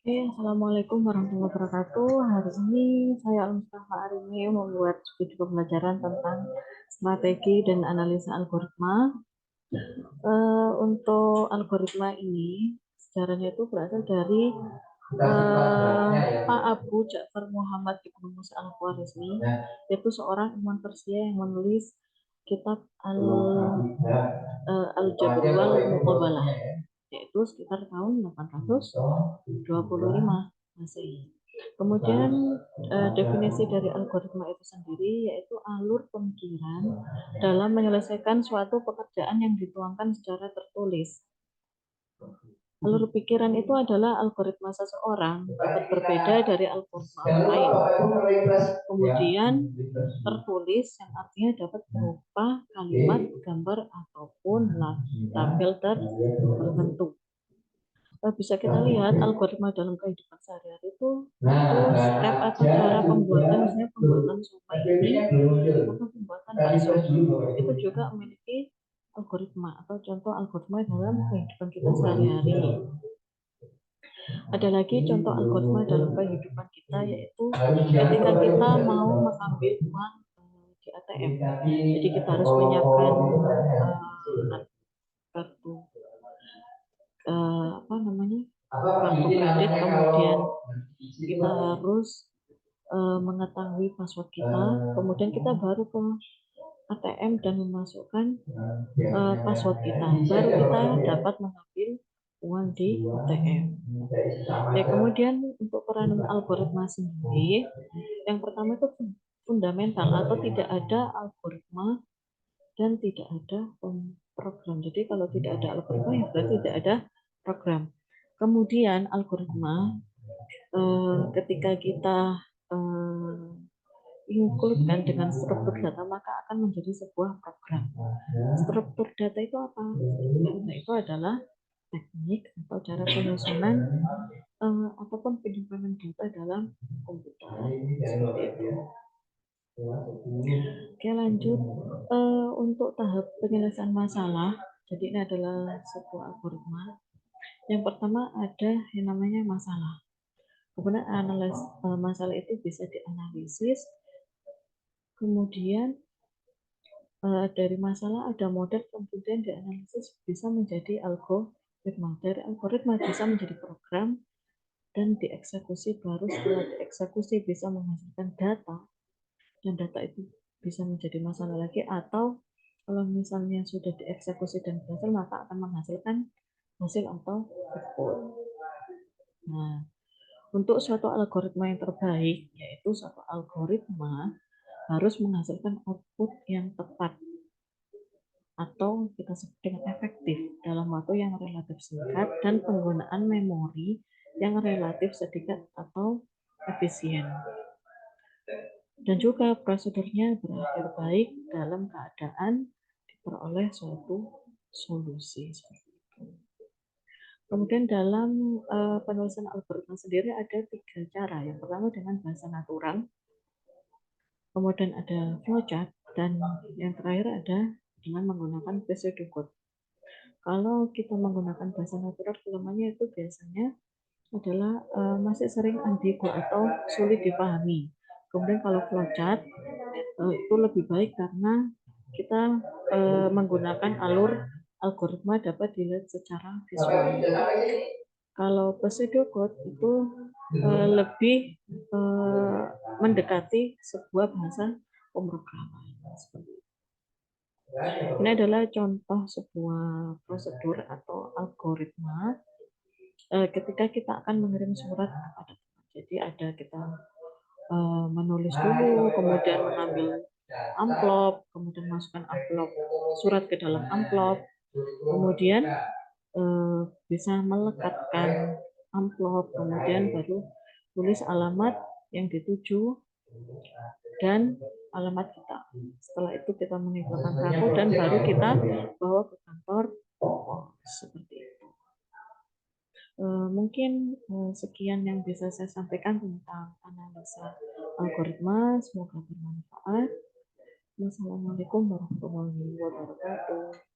Assalamualaikum warahmatullahi wabarakatuh. Hari ini saya Al-Mustafa Arini membuat video pembelajaran tentang strategi dan analisa algoritma. Untuk algoritma ini sejarahnya itu berasal dari Pak Abu Ja'far Muhammad Ibnu Musa Al-Khwarizmi, yaitu seorang ilmuwan Persia yang menulis kitab Al-Jabr wal Muqabalah, yaitu sekitar tahun 825 Masehi. Kemudian definisi dari algoritma itu sendiri yaitu alur pemikiran dalam menyelesaikan suatu pekerjaan yang dituangkan secara tertulis. Alur pikiran itu adalah algoritma seseorang dapat berbeda dari algoritma orang lain. Kemudian tertulis yang artinya dapat berupa kalimat, gambar, ataupun tabel terbentuk. Bisa kita lihat algoritma dalam kehidupan sehari-hari itu step atau cara pembuatan, misalnya pembuatan somai ini atau pembuatan bakso itu juga memiliki algoritma atau contoh algoritma dalam kehidupan kita sehari-hari. Ada lagi contoh algoritma dalam kehidupan kita, yaitu ketika kita mau mengambil uang di ATM. Jadi kita harus menyiapkan kartu kartu kredit, kemudian kita harus mengetahui password kita, kemudian kita baru ke ATM dan memasukkan password kita, baru kita dapat mengambil uang di ATM. Ya, kemudian untuk peranan algoritma sendiri, yang pertama itu fundamental atau tidak ada algoritma dan tidak ada program. Jadi kalau tidak ada algoritma ya berarti tidak ada program. Kemudian algoritma ketika kita include-kan dengan struktur data maka akan menjadi sebuah program. Struktur data itu apa? Data itu adalah teknik atau cara penyusunan ataupun penyimpanan data dalam komputer. Seperti itu. Oke, lanjut untuk tahap penyelesaian masalah. Jadi ini adalah sebuah algoritma. Yang pertama ada yang namanya masalah. Kemudian masalah itu bisa dianalisis. Kemudian dari masalah ada model, kemudian dianalisis bisa menjadi algoritma. Dari algoritma bisa menjadi program dan dieksekusi, baru setelah dieksekusi bisa menghasilkan data, dan data itu bisa menjadi masalah lagi, atau kalau misalnya sudah dieksekusi dan berhasil maka akan menghasilkan hasil atau output. Nah, untuk suatu algoritma yang terbaik, yaitu suatu algoritma harus menghasilkan output yang tepat atau kita sebut dengan efektif dalam waktu yang relatif singkat dan penggunaan memori yang relatif sedikit atau efisien. Dan juga prosedurnya berakhir baik dalam keadaan diperoleh suatu solusi seperti itu. Kemudian dalam penulisan algoritma sendiri ada 3 cara. Yang pertama dengan bahasa natural, kemudian ada flowchart, dan yang terakhir ada dengan menggunakan pseudocode. Kalau kita menggunakan bahasa natural, kelemahannya itu biasanya adalah masih sering ambigu atau sulit dipahami. Kemudian kalau flowchart itu lebih baik karena kita menggunakan alur algoritma dapat dilihat secara visual. Kalau pseudocode itu lebih mendekati sebuah bahasa pemrograman. Ini adalah contoh sebuah prosedur atau algoritma ketika kita akan mengirim surat kepada teman. Jadi ada kita menulis dulu, kemudian mengambil amplop, kemudian masukkan amplop surat ke dalam amplop, kemudian bisa melekatkan amplop, kemudian baru tulis alamat yang dituju dan alamat kita. Setelah itu kita meninggalkan kartu dan baru kita bawa ke kantor seperti itu. Mungkin sekian yang bisa saya sampaikan tentang analisa algoritma. Semoga bermanfaat. Wassalamualaikum warahmatullahi wabarakatuh.